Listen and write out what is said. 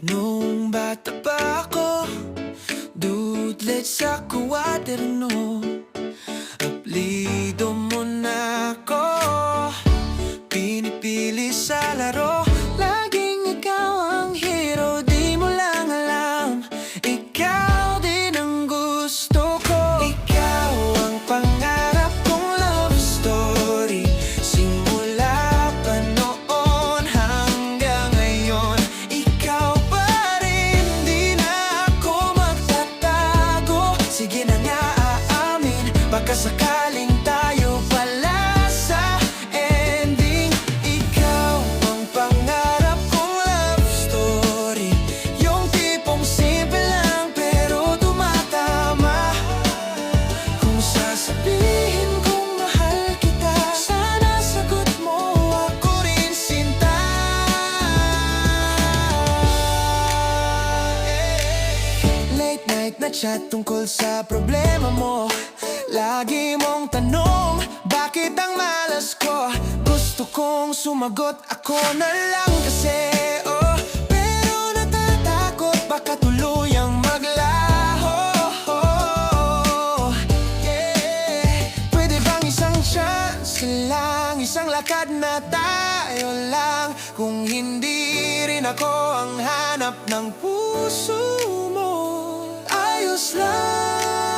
Nung bata pa ako, dudlet sa kwaderno, aplido mo na ako, pinipili sa laro. Laging ikaw ang hero, di mo lang alam, ikaw din ang gusto ko. Ikaw ang pangarap kong love story, simula pa noon hanggang ngayon. Ikaw pa rin, di na ako magtatago. Sige na nga, aamin, baka sakaling tayo pala sa ending. Ikaw ang pangarap kong love story, yung tipong simple lang pero tumatama. Kung sasabihin kong mahal kita, sana sagot mo ako rin, sinta. Late night na chat tungkol sa problema mo, lagi mong tanong, bakit ang malas ko? Gusto kong sumagot, ako na lang kasi, oh. Pero natatakot, baka tuluyang maglaho, yeah. Pwede bang isang chance lang, isang lakad na tayo lang? Kung hindi rin ako ang hanap ng puso mo, ayos lang.